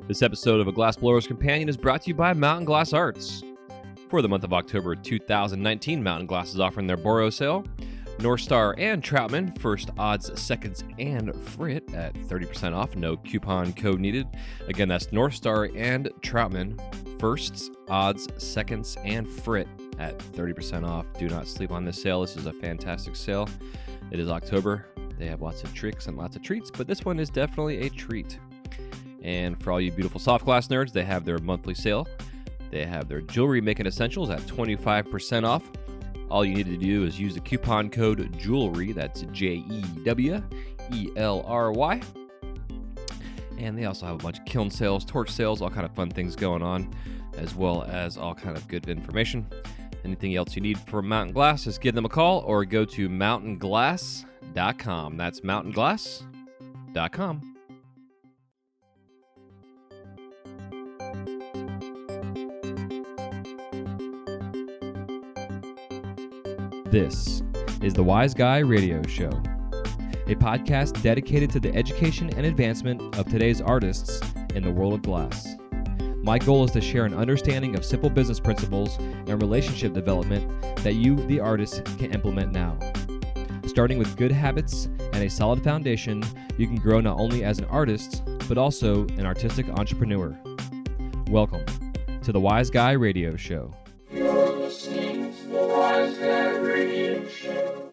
This episode of A Glass Blower's Companion is brought to you by Mountain Glass Arts. For the month of October 2019, Mountain Glass is offering their Boro sale. North Star and Troutman, first, odds, seconds, and frit at 30% off. No coupon code needed. Again, that's North Star and Troutman, firsts, odds, seconds, and frit at 30% off. Do not sleep on this sale. This is a fantastic sale. It is October. They have lots of tricks and lots of treats, but this one is definitely a treat. And for all you beautiful soft glass nerds, they have their monthly sale. They have their jewelry making essentials at 25% off. All you need to do is use the coupon code JEWELRY, that's JEWELRY. And they also have a bunch of kiln sales, torch sales, all kind of fun things going on, as well as all kind of good information. Anything else you need from Mountain Glass, just give them a call or go to mountainglass.com. That's mountainglass.com. This is the Wise Guy Radio Show, a podcast dedicated to the education and advancement of today's artists in the world of glass. My goal is to share an understanding of simple business principles and relationship development that you, the artist, can implement now. Starting with good habits and a solid foundation, you can grow not only as an artist, but also an artistic entrepreneur. Welcome to the Wise Guy Radio Show. You're listening to the Wise Guy Radio Show.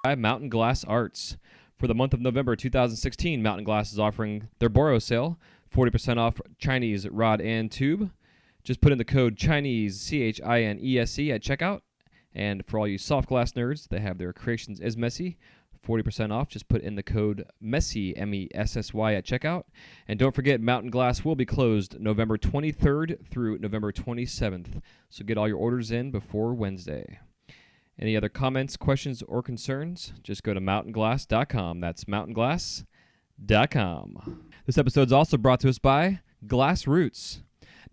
By Mountain Glass Arts. For the month of November 2016, Mountain Glass is offering their Boro sale, 40% off Chinese rod and tube. Just put in the code Chinese, CHINESE at checkout. And for all you soft glass nerds, they have their Creations is Messy, 40% off. Just put in the code MESSY, MESSY at checkout. And don't forget, Mountain Glass will be closed November 23rd through November 27th. So get all your orders in before Wednesday. Any other comments, questions, or concerns? Just go to mountainglass.com. That's mountainglass.com. This episode is also brought to us by Glass Roots.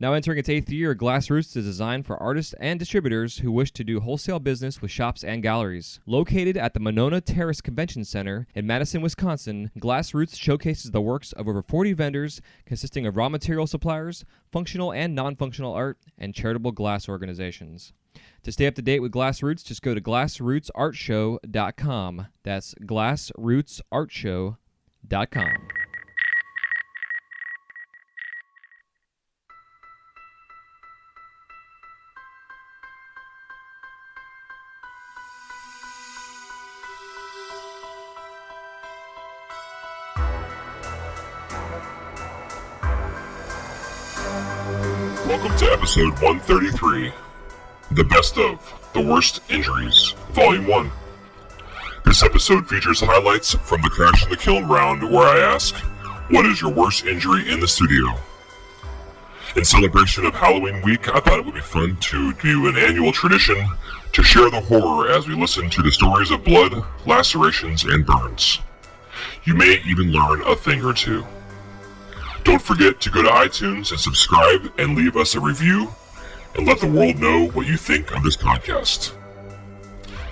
Now entering its 8th year, Glass Roots is designed for artists and distributors who wish to do wholesale business with shops and galleries. Located at the Monona Terrace Convention Center in Madison, Wisconsin, Glass Roots showcases the works of over 40 vendors consisting of raw material suppliers, functional and non-functional art, and charitable glass organizations. To stay up to date with Glass Roots, just go to glassrootsartshow.com. That's glassrootsartshow.com. Welcome to episode 133, The Best of The Worst Injuries, Volume 1. This episode features highlights from the Crash in the Kiln round where I ask, what is your worst injury in the studio? In celebration of Halloween week, I thought it would be fun to do an annual tradition to share the horror as we listen to the stories of blood, lacerations, and burns. You may even learn a thing or two. Don't forget to go to iTunes and subscribe and leave us a review and let the world know what you think of this podcast.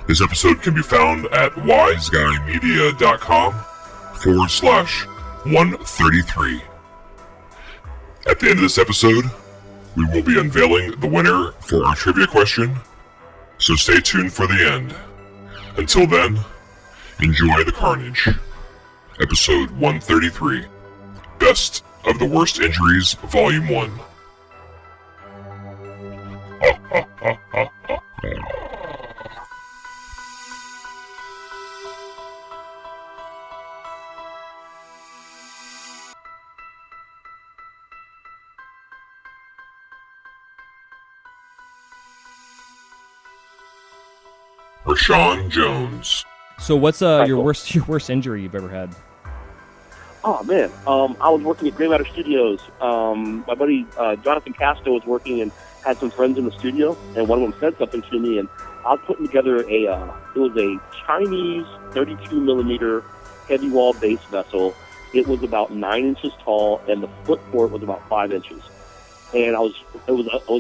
This episode can be found at wiseguymedia.com/133. At the end of this episode, we will be unveiling the winner for our trivia question, so stay tuned for the end. Until then, enjoy the carnage. Episode 133, Best of the Worst Injuries, Volume 1. Rashawn Jones. So what's your worst injury you've ever had? Oh, man. I was working at Gray Matter Studios. My buddy Jonathan Castro was working and had some friends in the studio, and one of them said something to me, and I was putting together it was a Chinese 32 millimeter heavy wall base vessel. It was about 9 inches tall, and the foot for it was about 5 inches. And I was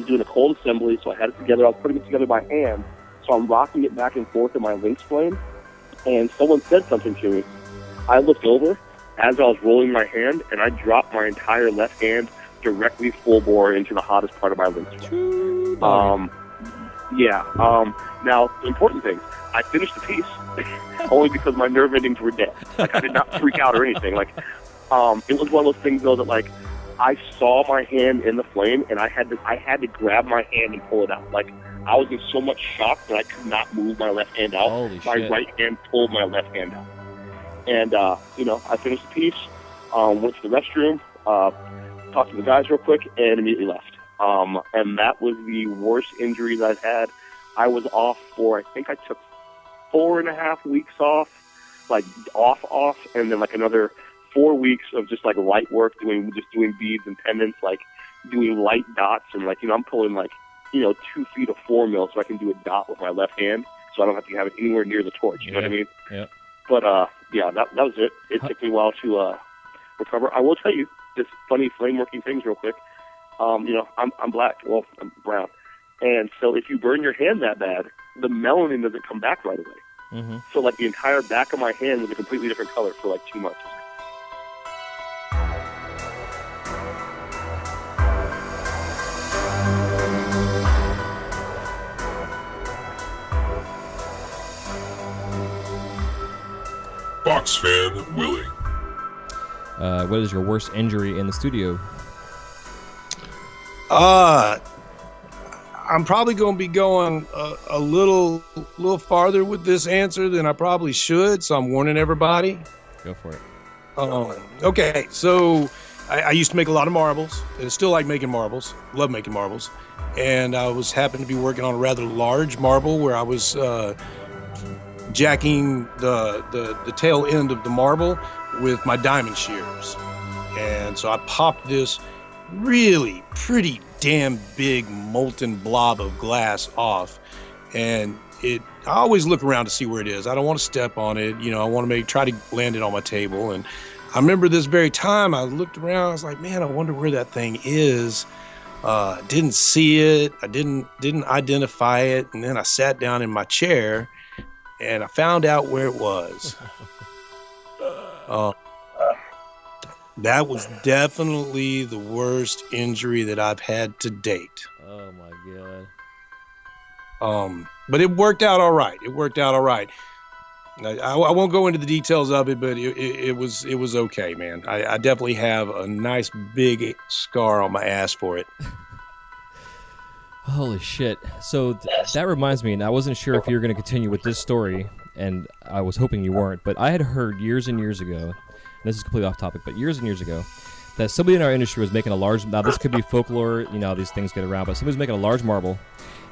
doing a cold assembly, so I had it together. I was putting it together by hand, so I'm rocking it back and forth in my links plane, and someone said something to me, I looked over as I was rolling my hand, and I dropped my entire left hand directly full bore into the hottest part of my limbs. Now, the important thing, I finished the piece only because my nerve endings were dead. Like, I did not freak out or anything. Like, it was one of those things, though, that, like, I saw my hand in the flame, and I had to grab my hand and pull it out. Like, I was in so much shock that I could not move my left hand out. Holy my shit. right hand pulled my left hand out. And, I finished the piece, went to the restroom, talked to the guys real quick, and immediately left. And that was the worst injuries I've had. I was off for, I think I took 4.5 weeks off, like off, and then like another 4 weeks of just like light work, doing beads and pendants, like doing light dots, and like, I'm pulling like, 2 feet of 4 mil so I can do a dot with my left hand, so I don't have to have it anywhere near the torch. You know what I mean? Yeah. But that was it. It took me a while to recover. I will tell you this funny flame working things real quick. I'm black. Well, I'm brown. And so if you burn your hand that bad, the melanin doesn't come back right away. Mm-hmm. So like the entire back of my hand was a completely different color for like 2 months. Box fan Willie. What is your worst injury in the studio? I'm probably going to be going a little farther with this answer than I probably should, so I'm warning everybody. Go for it. Okay, so I used to make a lot of marbles, and I still like making marbles. Love making marbles. And I happened to be working on a rather large marble where I was jacking the tail end of the marble with my diamond shears. And so I popped this really pretty damn big molten blob of glass off, and I always look around to see where it is. I don't want to step on it, I want to try to land it on my table. And I remember this very time I looked around, I was like, man, I wonder where that thing is. Didn't see it, I didn't identify it, and then I sat down in my chair and I found out where it was. That was definitely the worst injury that I've had to date. Oh my god. But it worked out all right. I won't go into the details of it, but it was okay, man. I definitely have a nice big scar on my ass for it. Holy shit. So that reminds me, and I wasn't sure if you were going to continue with this story, and I was hoping you weren't, but I had heard years and years ago, and this is completely off topic, but years and years ago, that somebody in our industry was making a large, now this could be folklore, these things get around, but somebody was making a large marble,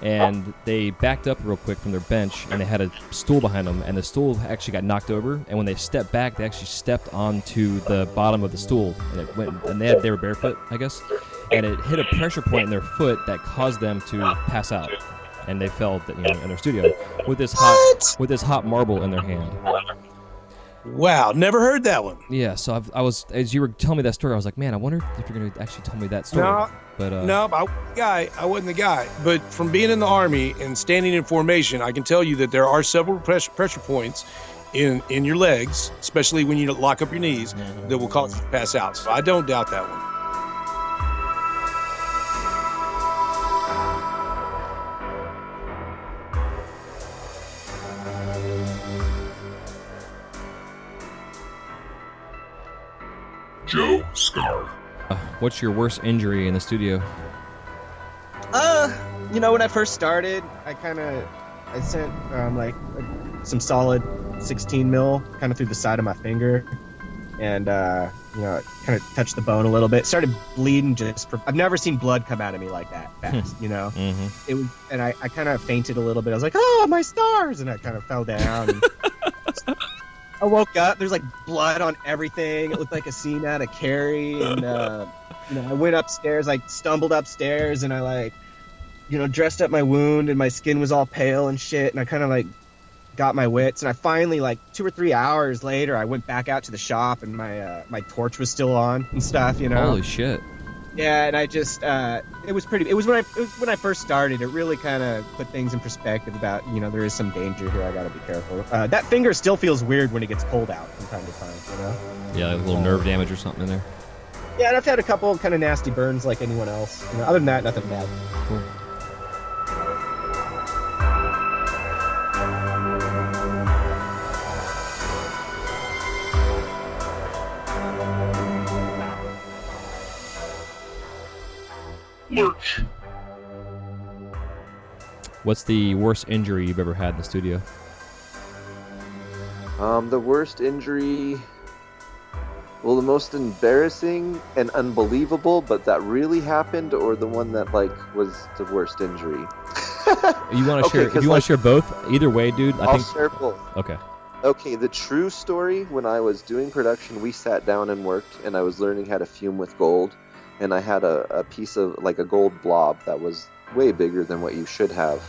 and they backed up real quick from their bench, and they had a stool behind them, and the stool actually got knocked over, and when they stepped back, they actually stepped onto the bottom of the stool, and it went, and they were barefoot, I guess, and it hit a pressure point in their foot that caused them to pass out, and they fell, in their studio with this hot marble in their hand. Wow, never heard that one. Yeah, so I was, as you were telling me that story, I was like, man, I wonder if you're going to actually tell me that story. No, but I wasn't the guy. But from being in the Army and standing in formation, I can tell you that there are several pressure points in your legs, especially when you lock up your knees, that will cause you to pass out. So I don't doubt that one. Joe Scar. What's your worst injury in the studio? When I first started, I sent some solid 16 mil kind of through the side of my finger, and it kind of touched the bone a little bit. Started bleeding I've never seen blood come out of me like that fast, Mm-hmm. It was, and I kind of fainted a little bit. I was like, oh, my stars, and I kind of fell down. And I woke up, there's like blood on everything. It looked like a scene out of Carrie, and I went upstairs, stumbled upstairs, and I dressed up my wound, and my skin was all pale and shit, and I kind of got my wits, and I finally 2 or 3 hours later I went back out to the shop, and my torch was still on and stuff, Holy shit. Yeah, and I just it was when I first started. It really kind of put things in perspective about, there is some danger here. I got to be careful. That finger still feels weird when it gets pulled out from time to time. Yeah, like a little nerve damage or something in there. Yeah, and I've had a couple kind of nasty burns like anyone else. Other than that, nothing bad. Cool. Lurch. What's the worst injury you've ever had in the studio? The worst injury, well, the most embarrassing and unbelievable, but that really happened, or the one that was the worst injury? You want to share? If you want to share both, either way, dude. I'll share both. Okay. Okay, the true story, when I was doing production, we sat down and worked, and I was learning how to fume with gold, and I had a piece of, a gold blob that was way bigger than what you should have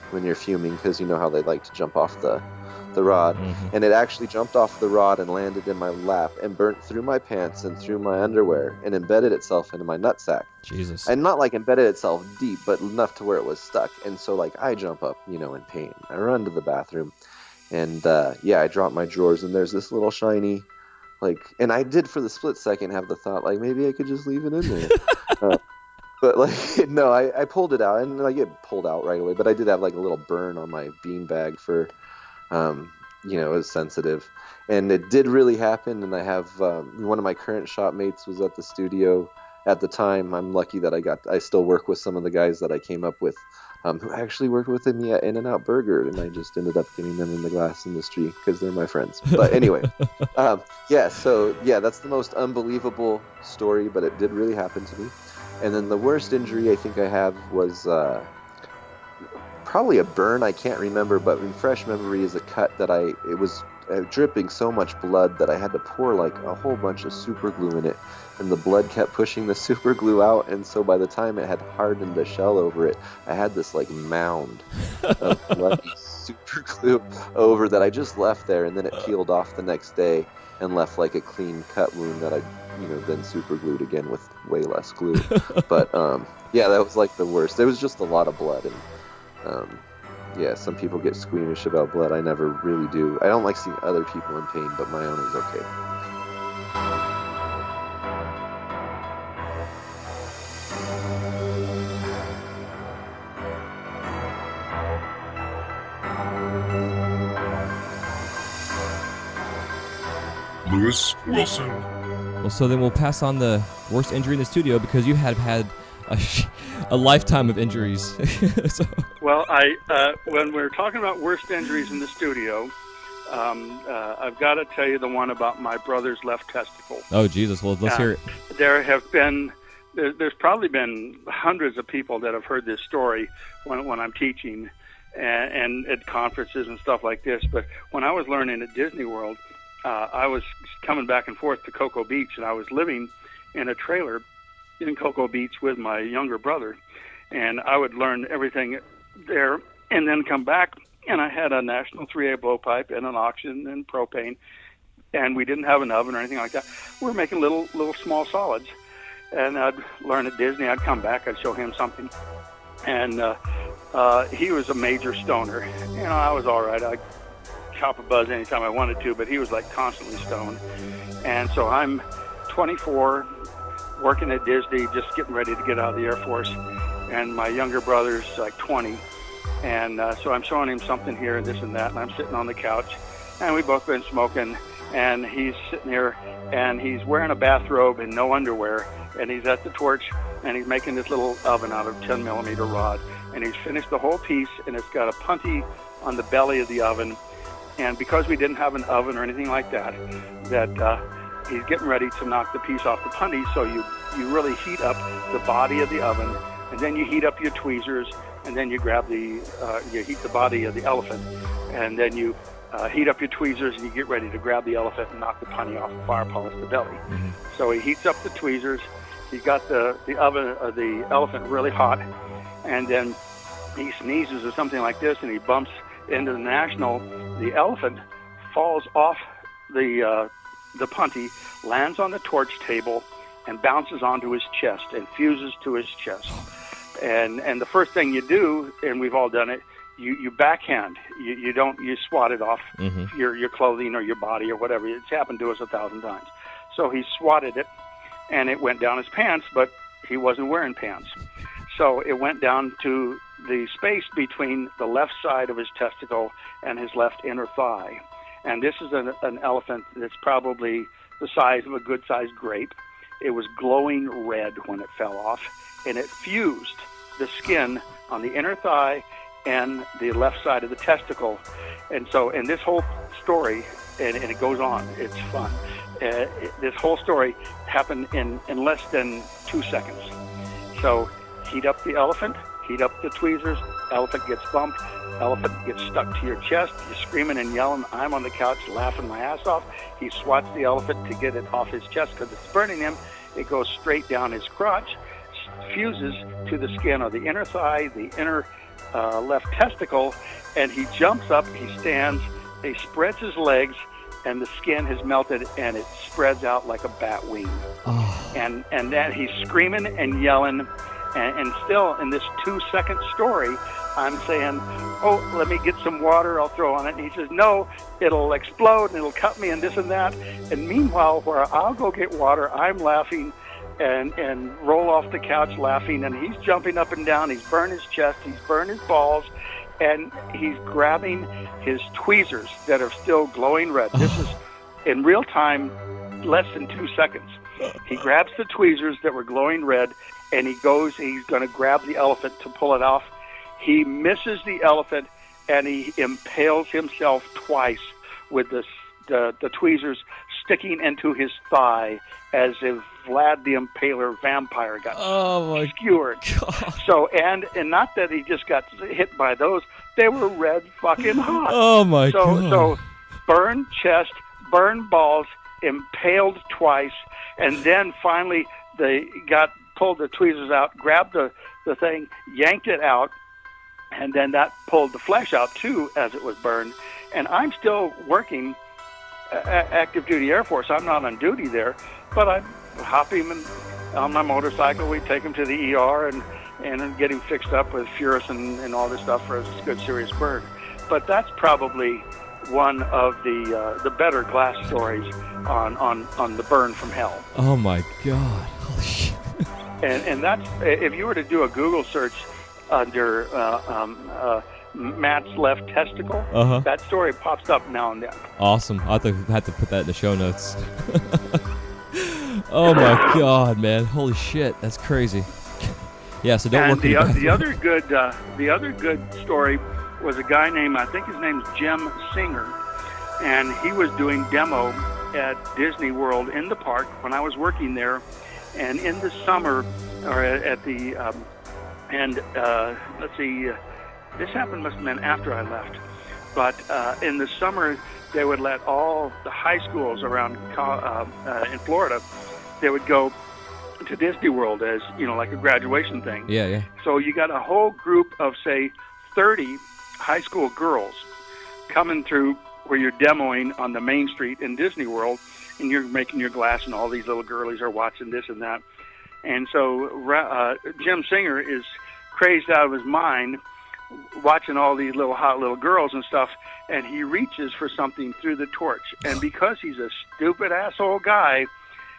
when you're fuming, because you know how they like to jump off the rod. Mm-hmm. And it actually jumped off the rod and landed in my lap and burnt through my pants and through my underwear and embedded itself into my nutsack. Jesus. And not embedded itself deep, but enough to where it was stuck. And so I jump up, in pain. I run to the bathroom, and I drop my drawers, and there's this little shiny, and I did for the split second have the thought, maybe I could just leave it in there. But no, I pulled it out, and it pulled out right away. But I did have a little burn on my beanbag for, it was sensitive, and it did really happen. And I have one of my current shop mates was at the studio at the time. I'm lucky that I still work with some of the guys that I came up with, who actually worked with me at In-N-Out Burger, and I just ended up getting them in the glass industry because they're my friends. But anyway, that's the most unbelievable story, but it did really happen to me. And then the worst injury I think I have was probably a burn. I can't remember, but in fresh memory is a cut that it was dripping so much blood that I had to pour a whole bunch of super glue in it, and the blood kept pushing the super glue out, and so by the time it had hardened a shell over it, I had this mound of bloody super glue over that I just left there, and then it peeled off the next day and left a clean cut wound that I then super glued again with way less glue. But that was the worst. There was just a lot of blood, and some people get squeamish about blood. I never really do. I don't like seeing other people in pain, but my own is okay. Lewis Wilson. Well, so then we'll pass on the worst injury in the studio because you have had a lifetime of injuries. So. Well, when we're talking about worst injuries in the studio, I've got to tell you the one about my brother's left testicle. Oh, Jesus. Well, let's hear it. There's probably been hundreds of people that have heard this story when I'm teaching and at conferences and stuff like this. But when I was learning at Disney World, I was coming back and forth to Cocoa Beach, and I was living in a trailer in Cocoa Beach with my younger brother, and I would learn everything there and then come back, and I had a National 3A blowpipe and an oxygen and propane, and we didn't have an oven or anything like that. We were making little small solids, and I'd learn at Disney. I'd come back, I'd show him something, and he was a major stoner. I was all right. I cop a buzz anytime I wanted to, but he was constantly stoned. And so I'm 24, working at Disney, just getting ready to get out of the Air Force, and my younger brother's 20, and so I'm showing him something here and this and that, and I'm sitting on the couch, and we've both been smoking, and he's sitting here, and he's wearing a bathrobe and no underwear, and he's at the torch, and he's making this little oven out of 10 millimeter rod, and he's finished the whole piece, and it's got a punty on the belly of the oven. And because we didn't have an oven or anything like that, he's getting ready to knock the piece off the punty. So you really heat up the body of the oven, and then you heat up your tweezers, and then you grab you heat the body of the elephant, and then you heat up your tweezers, and you get ready to grab the elephant and knock the punty off and fire polish the belly. Mm-hmm. So he heats up the tweezers. He's got the elephant really hot, and then he sneezes or something like this, and he bumps into the National. The elephant falls off the punty, lands on the torch table, and bounces onto his chest and fuses to his chest. And the first thing you do, and we've all done it, you backhand. You swat it off your clothing or your body or whatever. It's happened to us 1,000 times. So he swatted it, and it went down his pants, but he wasn't wearing pants. So it went down to the space between the left side of his testicle and his left inner thigh. And this is an elephant that's probably the size of a good-sized grape. It was glowing red when it fell off, and it fused the skin on the inner thigh and the left side of the testicle. And this whole story, and it goes on, it's fun. This whole story happened in less than 2 seconds. So heat up the elephant, heat up the tweezers, elephant gets bumped, elephant gets stuck to your chest, you're screaming and yelling, I'm on the couch laughing my ass off. He swats the elephant to get it off his chest because it's burning him. It goes straight down his crotch, fuses to the skin of the inner thigh, the inner left testicle, and he jumps up, he stands, he spreads his legs, and the skin has melted, and it spreads out like a bat wing. Oh. And then he's screaming and yelling, and still in this 2-second story, I'm saying, oh, let me get some water, I'll throw on it. And he says, no, it'll explode, and it'll cut me, and this and that. And meanwhile, where I'll go get water, I'm laughing and roll off the couch laughing, and he's jumping up and down. He's burned his chest, he's burned his balls, and he's grabbing his tweezers that are still glowing red. This is in real time, less than 2 seconds. He grabs the tweezers that were glowing red, and he's going to grab the elephant to pull it off. He misses the elephant, and he impales himself twice with the tweezers sticking into his thigh as if Vlad the Impaler vampire got skewered. God. So, and not that he just got hit by those, they were red fucking hot. Oh my God. So burned chest, burned balls, impaled twice, and then finally they pulled the tweezers out, grabbed the thing, yanked it out, and then that pulled the flesh out too as it was burned. And I'm still working active duty Air Force. I'm not on duty there, but I hop him on my motorcycle. We take him to the ER and get him fixed up with Furus and all this stuff for a good serious burn. But that's probably one of the better glass stories on the burn from hell. Oh my God! Holy shit! And that's, if you were to do a Google search under Matt's left testicle, that story pops up now and then. Awesome! I have to put that in the show notes. Oh my God, man! Holy shit! That's crazy. Yeah, so don't work. The other good story was a guy named, I think his name's Jim Singer, and he was doing demo at Disney World in the park when I was working there, and in the summer, or at the let's see, this must have been after I left, but in the summer they would let all the high schools around in Florida, they would go to Disney World as, like a graduation thing. Yeah. So you got a whole group of, say, 30 high school girls coming through where you're demoing on the main street in Disney World, and you're making your glass, and all these little girlies are watching this and that. And so Jim Singer is crazed out of his mind watching all these hot little girls and stuff, and he reaches for something through the torch. And because he's a stupid asshole guy,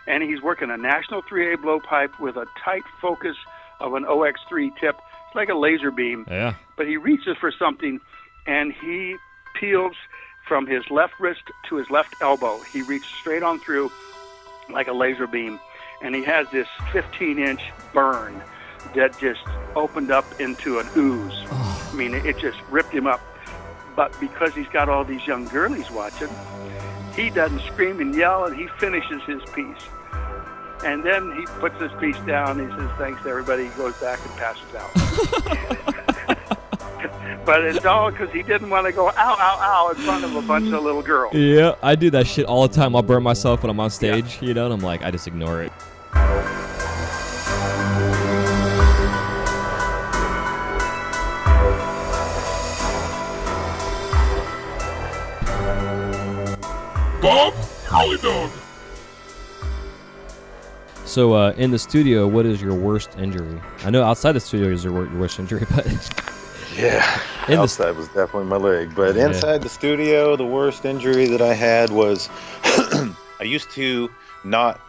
and he's working a National 3A blowpipe with a tight focus of an OX3 tip, it's like a laser beam. Yeah. But he reaches for something, and he peels from his left wrist to his left elbow. He reached straight on through like a laser beam, and he has this 15-inch burn that just opened up into an ooze. I mean, it just ripped him up. But because he's got all these young girlies watching, he doesn't scream and yell, and he finishes his piece. And then he puts his piece down, he says, thanks to everybody, he goes back and passes out. But it's all because he didn't want to go, ow, ow, ow, in front of a bunch of little girls. Yeah, I do that shit all the time. I'll burn myself when I'm on stage, and I'm like, I just ignore it. Bob Hurley Dog. So in the studio, what is your worst injury? I know outside the studio is your worst injury, but Yeah, outside was definitely my leg. But Yeah. inside the studio, the worst injury that I had was I used to not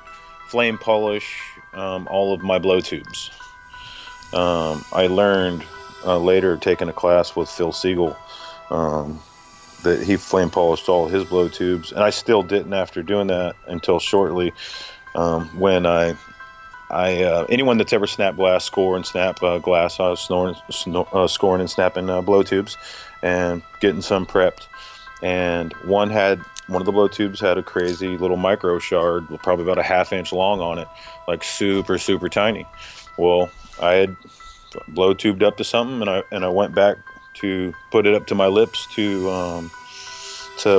flame polish all of my blow tubes. I learned later, taking a class with Phil Siegel, that he flame polished all his blow tubes, and I still didn't after doing that until shortly, when anyone that's ever snapped glass, score and snap glass, I was scoring and snapping blow tubes and getting some prepped, and one of the blow tubes had a crazy little micro shard, probably about a ½ inch long on it, like super tiny. Well, I had blow tubed up to something, and I went back to put it up to my lips to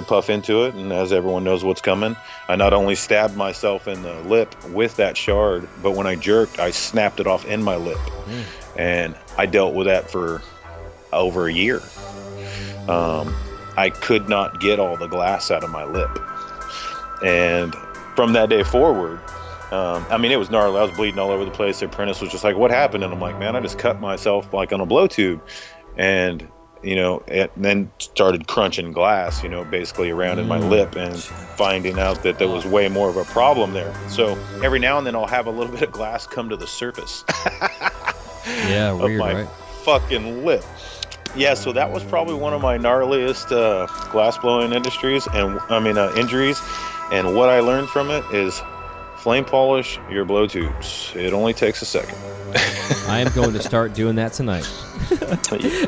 puff into it, and as everyone knows what's coming, I not only stabbed myself in the lip with that shard, but when I jerked, I snapped it off in my lip. And I dealt with that for over a year. I could not get all the glass out of my lip, and from that day forward, I mean, it was gnarly. I was bleeding all over the place. The apprentice was just like, "What happened?" And I'm like, "Man, I just cut myself like on a blow tube," and and then started crunching glass, basically around in my lip, and finding out that there was way more of a problem there. So every now and then I'll have a little bit of glass come to the surface Yeah, of weird, my right? fucking lip. Yeah, so that was probably one of my gnarliest glass blowing injuries. And what I learned from it is flame polish your blow tubes. It only takes a second. I am going to start doing that tonight.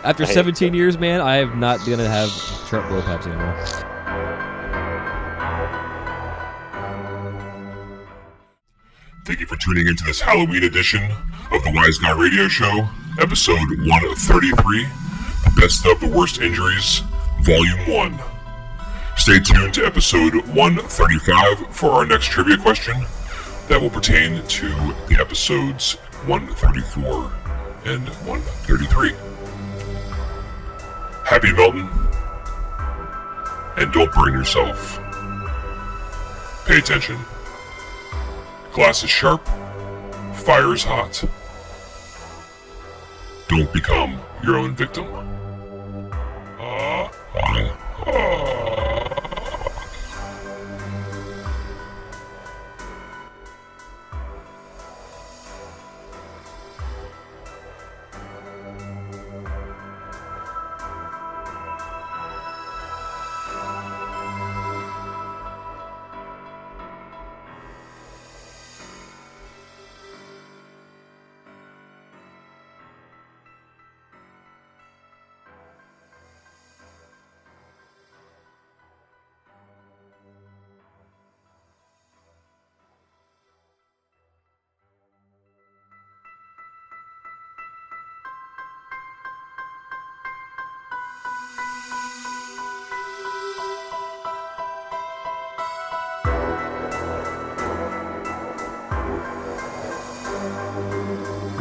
After 17 years, man, I am not going to have sharp blow paps anymore. Thank you for tuning into this Halloween edition of the Wise Guy Radio Show, episode 133, The Best of the Worst Injuries, Volume 1. Stay tuned to episode 135 for our next trivia question that will pertain to the episodes 134 and 133. Happy melting, and don't burn yourself. Pay attention. Glass is sharp, fire is hot. Don't become your own victim.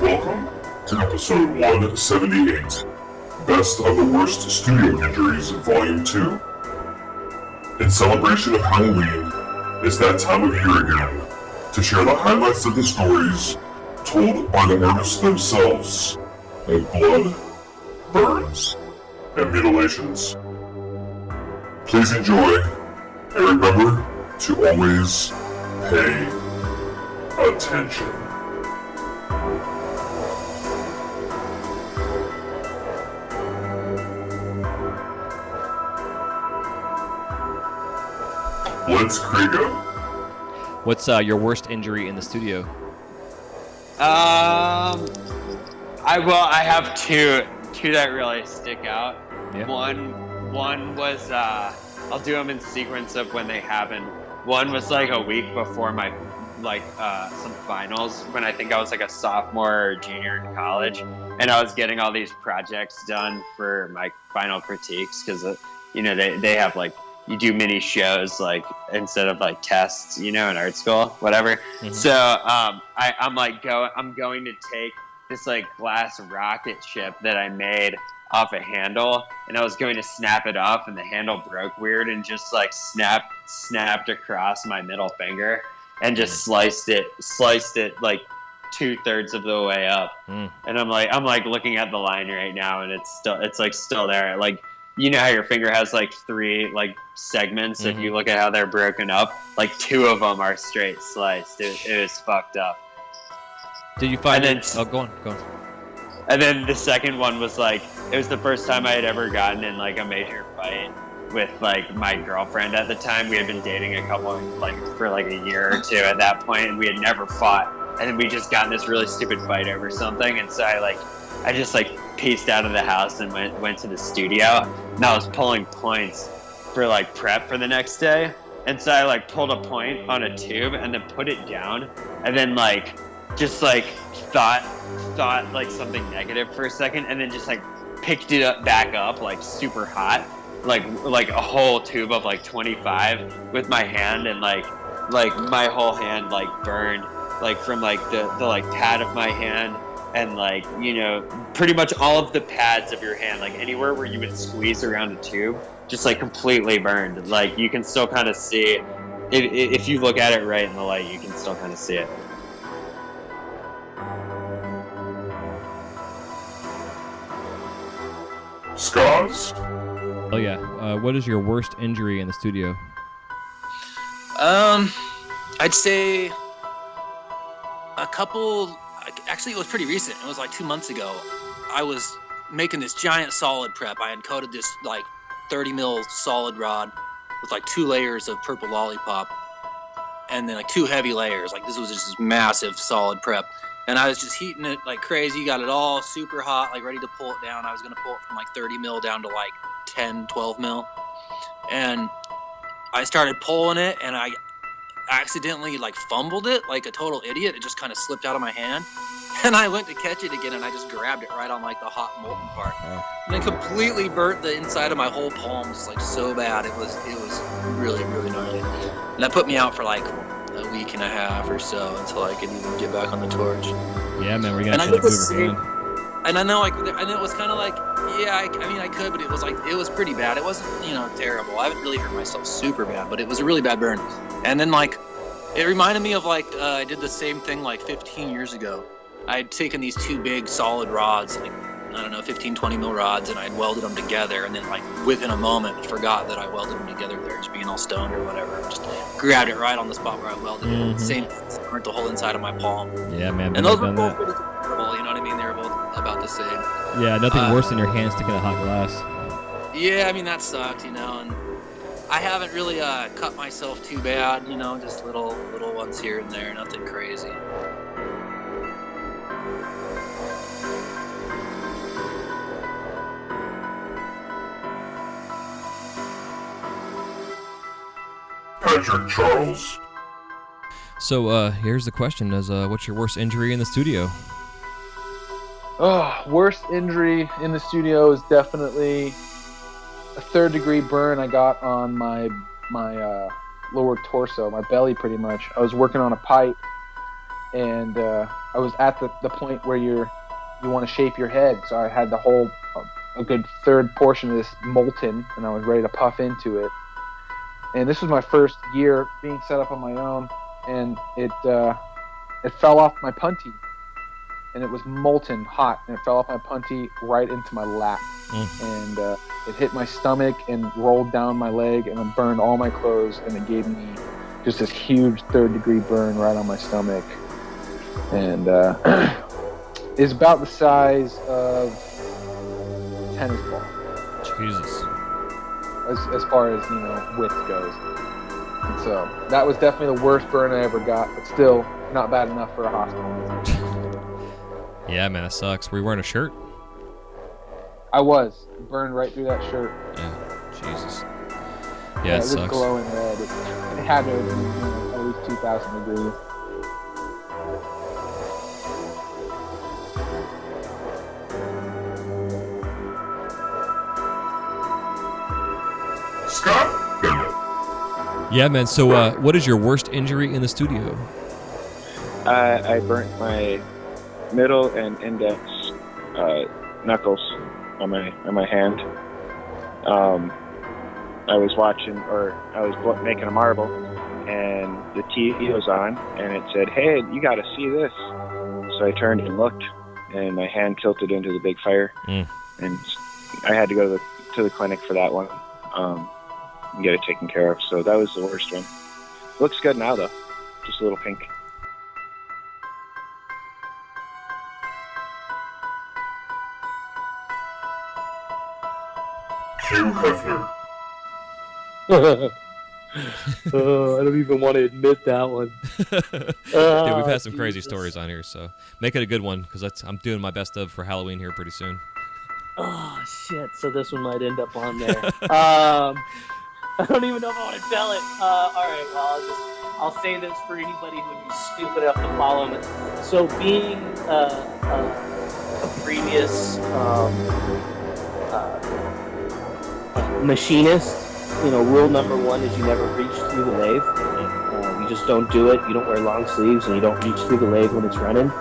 Welcome to episode 178, Best of the Worst Studio Injuries, Volume 2. In celebration of Halloween, it's that time of year again to share the highlights of the stories told by the artists themselves of blood, burns, and mutilations. Please enjoy, and remember to always pay attention. Let's go. What's your worst injury in the studio? I have two that really stick out. Yeah. One was I'll do them in sequence of when they happened. One was like a week before my some finals, when I think I was like a sophomore or junior in college, and I was getting all these projects done for my final critiques, because they have like, you do mini shows like instead of like tests, in art school, whatever. Mm-hmm. So I'm going to take this like glass rocket ship that I made off a handle, and I was going to snap it off, and the handle broke weird and just like snapped across my middle finger. and just sliced it like 2/3 of the way up. And I'm like looking at the line right now, and it's still there. Like, you know how your finger has like 3 like segments. If you look at how they're broken up, like 2 of them are straight sliced. It was fucked up. Did you find And it? then- Oh, go on. And then the second one was like, it was the first time I had ever gotten in like a major fight with like my girlfriend at the time. We had been dating a couple like for like a year or 2 at that point, and we had never fought. And then we just got in this really stupid fight over something, and so I just like pieced out of the house and went to the studio, and I was pulling points for like prep for the next day. And so I like pulled a point on a tube and then put it down, and then like just like thought like something negative for a second, and then just like picked it up back up like super hot, like a whole tube of like 25 with my hand, and like my whole hand like burned, like from like the like pad of my hand, and like, you know, pretty much all of the pads of your hand, like anywhere where you would squeeze around a tube, just like completely burned. Like you can still kind of see if you look at it right in the light, you can still kind of see it. Scars? Oh yeah. What is your worst injury in the studio? I'd say a couple. Actually, it was pretty recent. It was like 2 months ago. I was making this giant solid prep. I had coated this like 30 mil solid rod with like 2 layers of purple lollipop, and then like 2 heavy layers. Like this was just this massive solid prep. And I was just heating it like crazy, got it all super hot, like ready to pull it down. I was going to pull it from like 30 mil down to like 10, 12 mil. And I started pulling it, and I accidentally like fumbled it like a total idiot. It just kind of slipped out of my hand. And I went to catch it again, and I just grabbed it right on like the hot molten part. And it completely burnt the inside of my whole palm, just like so bad. It was really, really gnarly. And that put me out for like a week and a half or so until I could even get back on the torch. Yeah, man, we're gonna And I have to think like, move your the hand. And I know, it was kind of like, yeah, I mean, I could, but it was pretty bad. It wasn't, terrible. I haven't really hurt myself super bad, but it was a really bad burn. And then, like, it reminded me of, like, I did the same thing, like, 15 years ago. I had taken these 2 big solid rods, like, I don't know, 15, 20 mil rods, and I'd welded them together, and then, like, within a moment, forgot that I welded them together there, just being all stoned or whatever. Just grabbed it right on the spot where I welded it. Same, burnt the whole inside of my palm. Yeah, man. And those were done both that. pretty comparable, you know what I mean? They were both about the same. Yeah, nothing worse than your hand sticking in hot glass. Yeah, I mean, that sucked, and I haven't really cut myself too bad, just little ones here and there, nothing crazy. Patrick Charles? So, here's the question: what's your worst injury in the studio? Oh, worst injury in the studio is definitely a 3rd-degree burn I got on my lower torso, my belly, pretty much. I was working on a pipe, and I was at the point where you want to shape your head, so I had a good third portion of this molten, and I was ready to puff into it. And this was my first year being set up on my own, and it fell off my puntee, and it was molten hot, and it fell off my puntee right into my lap, and it hit my stomach and rolled down my leg, and it burned all my clothes, and it gave me just this huge 3rd-degree burn right on my stomach, and it's about the size of a tennis ball. Jesus. As far as width goes, and so that was definitely the worst burn I ever got, but still not bad enough for a hospital. Yeah, man, that sucks. Were you wearing a shirt? I was burned right through that shirt. Yeah, Jesus. Yeah, Yeah, it it was sucks. glowing red. It had to have been at least 2,000 degrees. Scott Bennett? Yeah, man. So, what is your worst injury in the studio? I burnt my middle and index knuckles on my hand. I was making a marble, and the TV was on, and it said, "Hey, you got to see this." So I turned and looked, and my hand tilted into the big fire, and I had to go to the clinic for that one, and get it taken care of. So that was the worst one. Looks good now though, just a little pink. Hugh Hefner. Oh, I don't even want to admit that one. Dude, we've had some crazy stories on here, so make it a good one, because I'm doing my best of for Halloween here pretty soon. Oh shit! So this one might end up on there. I don't even know if I want to tell it. All right, well, I'll say this for anybody who would be stupid enough to follow me. So being a previous machinist, rule number one is you never reach through the lathe. You just don't do it. You don't wear long sleeves, and you don't reach through the lathe when it's running.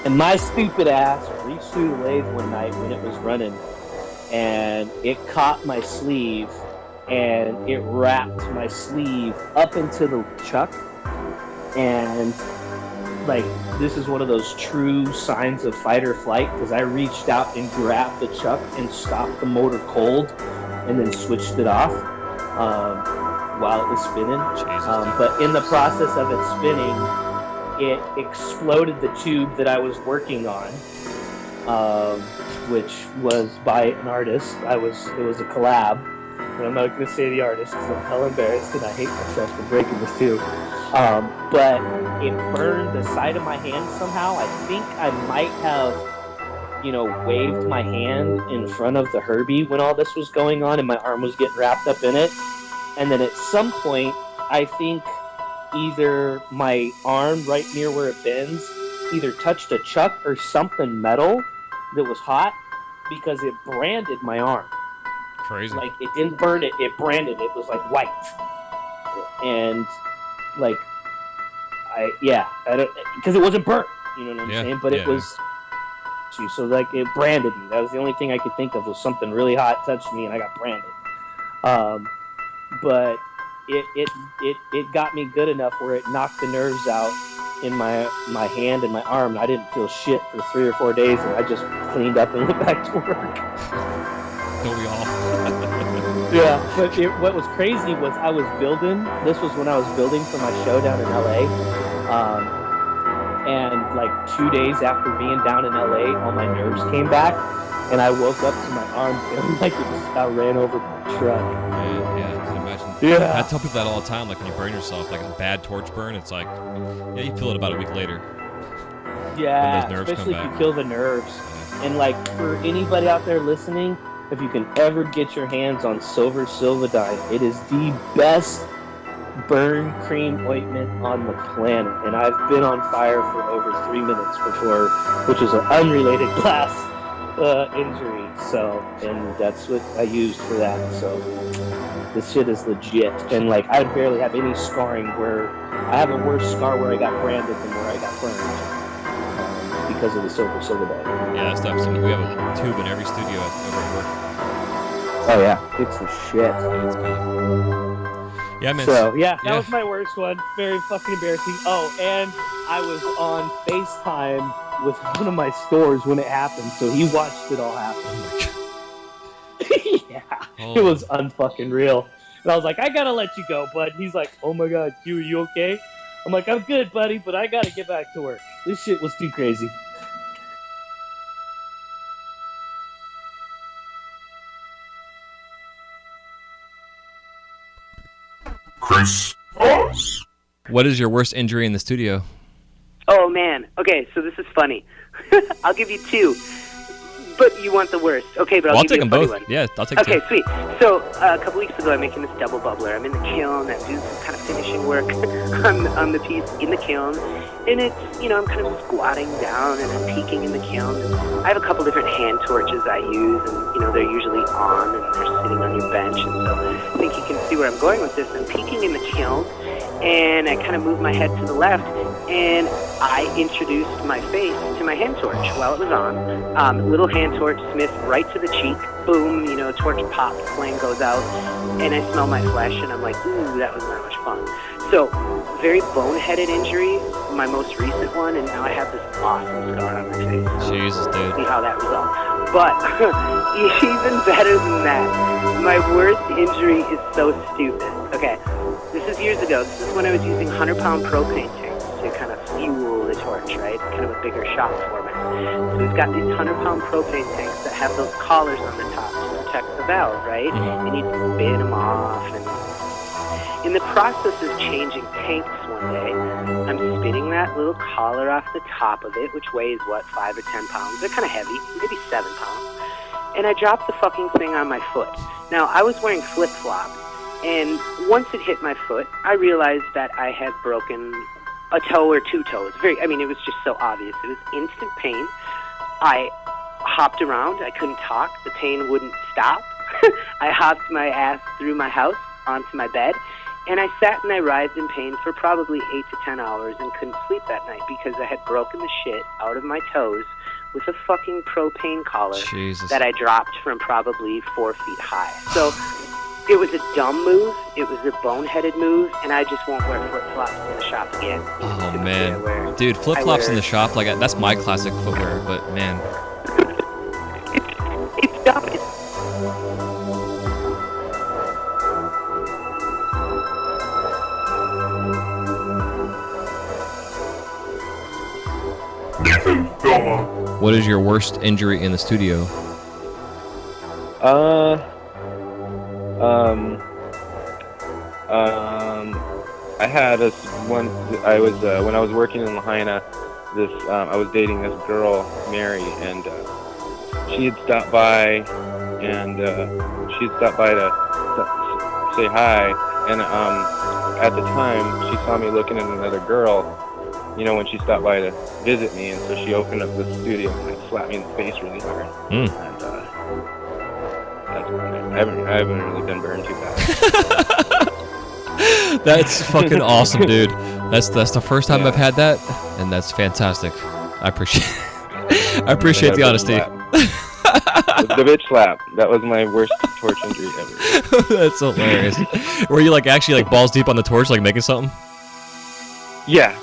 And my stupid ass reached through the lathe one night when it was running, and it caught my sleeve, and it wrapped my sleeve up into the chuck. And this is one of those true signs of fight or flight, because I reached out and grabbed the chuck and stopped the motor cold, and then switched it off while it was spinning. But in the process of it spinning, it exploded the tube that I was working on, which was by an artist. It was a collab, and I'm not going to say the artist because I'm hella embarrassed, and I hate myself for breaking this too. But it burned the side of my hand somehow. I think I might have, waved my hand in front of the Herbie when all this was going on, and my arm was getting wrapped up in it. And then at some point, I think either my arm right near where it bends either touched a chuck or something metal that was hot, because it branded my arm. Crazy. It didn't burn it, it branded it. It was white. And I don't, because it wasn't burnt, you know what I'm saying? But it was, so it branded me. That was the only thing I could think of, was something really hot touched me and I got branded. But it got me good enough where it knocked the nerves out in my hand and my arm, and I didn't feel shit for 3 or 4 days, and I just cleaned up and went back to work. Don't we all? Yeah, but what was crazy was I was building. This was when I was building for my show down in LA. And 2 days after being down in LA, all my nerves came back, and I woke up to my arm feeling like I ran over by a truck. Yeah, I can imagine. Yeah. I tell people that all the time, when you burn yourself, a bad torch burn, it's you feel it about a week later. Yeah, when those nerves especially come if back. you kill the nerves. Yeah. And for anybody out there listening, if you can ever get your hands on Silver Silvadine, it is the best burn cream ointment on the planet. And I've been on fire for over 3 minutes before, which is an unrelated glass injury. So, and that's what I used for that. So this shit is legit. And I barely have any scarring, where I have a worse scar where I got branded than where I got burned, because of the Silver Silvadine. Yeah, that stuff's we have a tube in every studio over at work. Oh yeah, it's the shit. That's good. Yeah, man. So that was my worst one. Very fucking embarrassing. Oh, and I was on FaceTime with one of my stores when it happened, so he watched it all happen. Yeah, it was unfucking real. And I was like, I gotta let you go, bud. He's like, oh my god, Q, are you okay? I'm like, I'm good, buddy, but I gotta get back to work. This shit was too crazy. Chris Oz. What is your worst injury in the studio? Oh, man. Okay, so this is funny. I'll give you 2. But you want the worst. Okay, but I'll give take you a them funny both. one. Yeah, I'll take 2. Okay, sweet. So a couple weeks ago, I'm making this double bubbler. I'm in the kiln. I'm doing some kind of finishing work on the piece in the kiln. And it's, I'm kind of squatting down and I'm peeking in the kiln. And I have a couple different hand torches I use, and, they're usually on and they're sitting on your bench. And so I think you can see where I'm going with this. I'm peeking in the kiln, and I kind of move my head to the left, and I introduced my face to my hand torch while it was on. Little hand torch smith right to the cheek. Boom, torch pops, flame goes out, and I smell my flesh, and I'm like, ooh, that was not much fun. So, very boneheaded injury, my most recent one, and now I have this awesome scar on my face. So Jesus, dude. See how that resolves. But even better than that, my worst injury is so stupid. Okay, this is years ago. This is when I was using 100-pound propane tanks to kind of fuel the torch, right? Kind of a bigger shop format. So we've got these 100-pound propane tanks that have those collars on the top to protect the valve, right? And you spin them off. And in the process of changing tanks one day, I'm spinning that little collar off the top of it, which weighs, 5 or 10 pounds? They're kind of heavy, maybe 7 pounds. And I dropped the fucking thing on my foot. Now, I was wearing flip-flops, and once it hit my foot, I realized that I had broken a toe or 2 toes. It was just so obvious. It was instant pain. I hopped around. I couldn't talk. The pain wouldn't stop. I hopped my ass through my house onto my bed, and I sat and I writhed in pain for probably 8 to 10 hours and couldn't sleep that night because I had broken the shit out of my toes with a fucking propane collar that I dropped from probably 4 feet high. So it was a dumb move, it was a boneheaded move, and I just won't wear flip-flops in the shop again. Oh, man. Dude, flip-flops in the shop, that's my classic footwear, but man. It's dumb. Nathan, Belmont. What is your worst injury in the studio? I had this one. I was when I was working in Lahaina. I was dating this girl, Mary, and she had stopped by, and to say hi. And at the time, she saw me looking at another girl. When she stopped by to visit me, and so she opened up the studio and slapped me in the face really hard. And that's about it. I haven't really been burned too bad. That's fucking awesome, dude. That's the first time I've had that, and that's fantastic. I appreciate the honesty. The bitch slap. That was my worst torch injury ever. That's hilarious. Were you actually balls deep on the torch, making something? Yeah.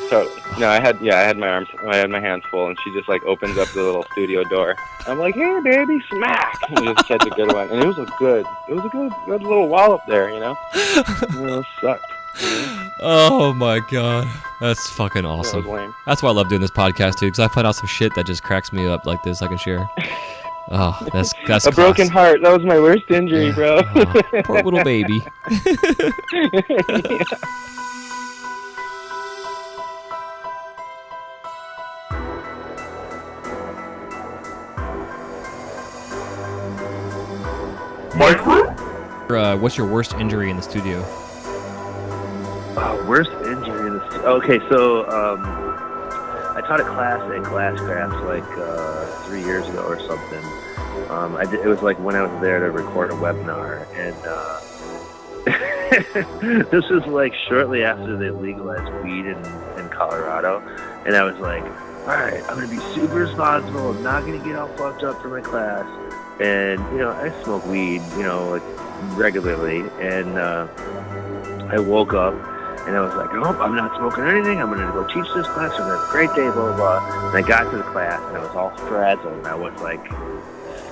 So no, I had my hands full, and she just opens up the little studio door. I'm like, hey baby, smack! And just catch a good one, and it was a good little wallop there, It sucked. Oh my god, that's fucking awesome. That was lame. That's why I love doing this podcast too, because I find out some shit that just cracks me up like this. I can share. Oh, that's a broken heart. That was my worst injury, bro. Oh, poor little baby. Yeah. Mike Room? What's your worst injury in the studio? Worst injury in the studio? Okay, so I taught a class at Glasscraft 3 years ago or something. It was when I was there to record a webinar, and this was shortly after they legalized weed in Colorado, and I was like, all right, I'm going to be super responsible. I'm not going to get all fucked up for my class. And, I smoke weed, regularly. And I woke up and I was like, nope, I'm not smoking anything. I'm going to go teach this class. I'm going to have a great day, blah, blah, blah. And I got to the class and I was all frazzled. And I was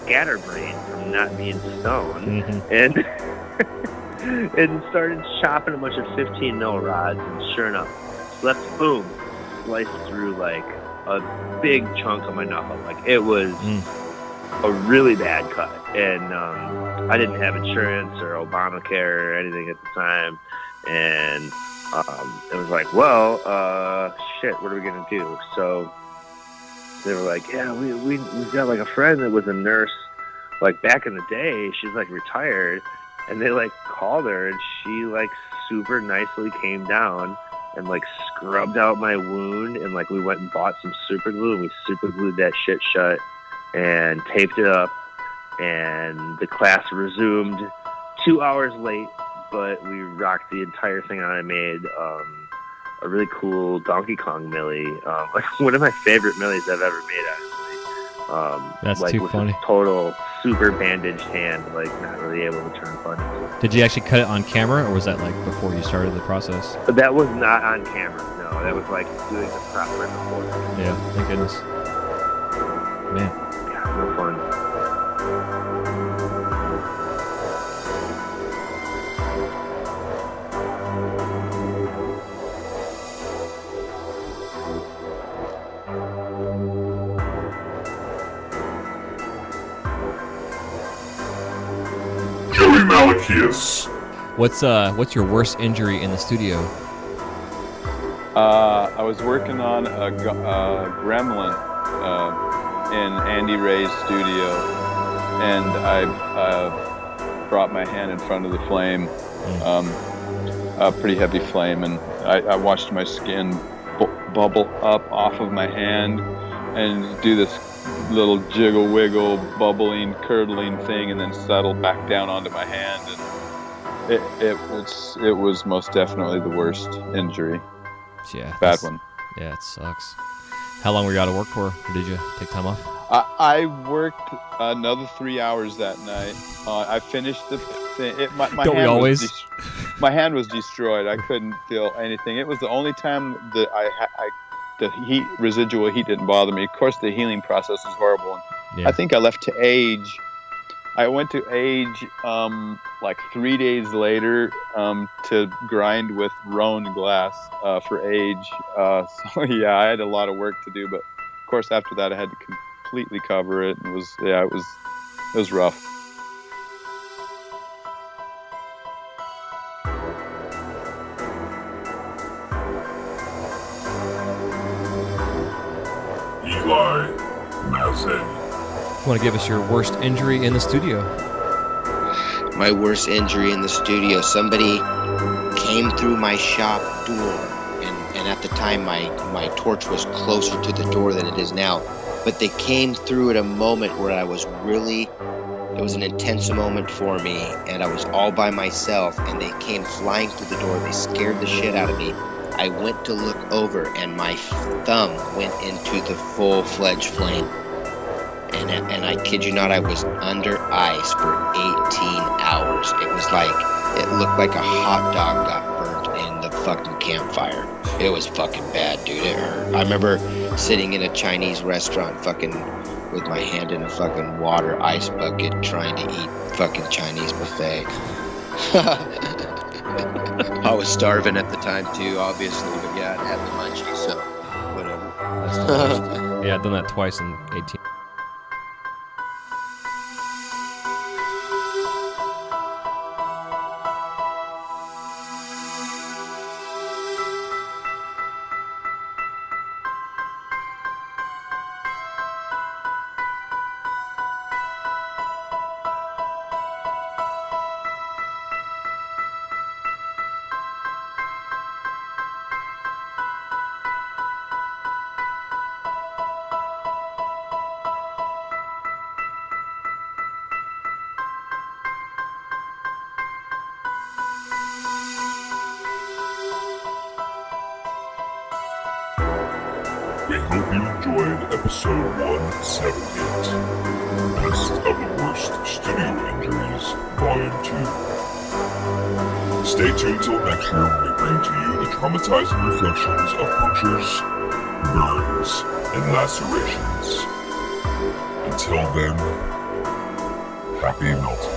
scatterbrained from not being stoned. And and started chopping a bunch of 15-0 rods. And sure enough, boom, sliced through a big chunk of my knuckle. It was a really bad cut, and I didn't have insurance or Obamacare or anything at the time, and it was shit, what are we gonna do? So they were like, yeah, we've got a friend that was a nurse back in the day. She's retired, and they called her, and she super nicely came down and scrubbed out my wound, and we went and bought some super glue, and we super glued that shit shut and taped it up, and the class resumed 2 hours late, but we rocked the entire thing, and I made a really cool Donkey Kong millie, one of my favorite millies I've ever made, That's like too with funny. a total super bandaged hand, like not really able to turn funny. Did you actually cut it on camera, or was that like before you started the process? But that was not on camera. No, that was like doing the prep right before. Yeah, thank goodness. Man. Yeah, no fun. Joey Malachias. What's your worst injury in the studio? I was working on a gremlin in Andy Ray's studio, and I brought my hand in front of the flame, a pretty heavy flame, and I watched my skin bubble up off of my hand and do this little jiggle wiggle bubbling curdling thing, and then settle back down onto my hand, and it was most definitely the worst injury. Yeah, bad one. Yeah, it sucks. How long were you out of work for, or did you take time off? I worked another 3 hours that night. I finished the thing. My Don't we hand always? My hand was destroyed. I couldn't feel anything. It was the only time that the residual heat didn't bother me. Of course, the healing process is horrible. Yeah. I think I left to Age. I went to Age like 3 days later to grind with Roan glass for Age. So yeah, I had a lot of work to do. But of course, after that, I had to completely cover it. It was rough. Eli Mazen. You want to give us your worst injury in the studio? My worst injury in the studio. Somebody came through my shop door, and at the time my torch was closer to the door than it is now. But they came through at a moment where it was an intense moment for me, and I was all by myself, and they came flying through the door. They scared the shit out of me. I went to look over, and my thumb went into the full-fledged flame. And I kid you not, I was under ice for 18 hours. It looked like a hot dog got burnt in the fucking campfire. It was fucking bad, dude. It hurt. I remember sitting in a Chinese restaurant fucking with my hand in a fucking water ice bucket trying to eat fucking Chinese buffet. I was starving at the time too, obviously, but yeah, I had the munchies, so whatever. That's the worst. Yeah, I've done that twice in 18. We hope you enjoyed episode 178, Best of the Worst Studio Injuries, Volume 2. Stay tuned till next year when we bring to you the traumatizing reflections of punctures, burns, and lacerations. Until then, happy melting.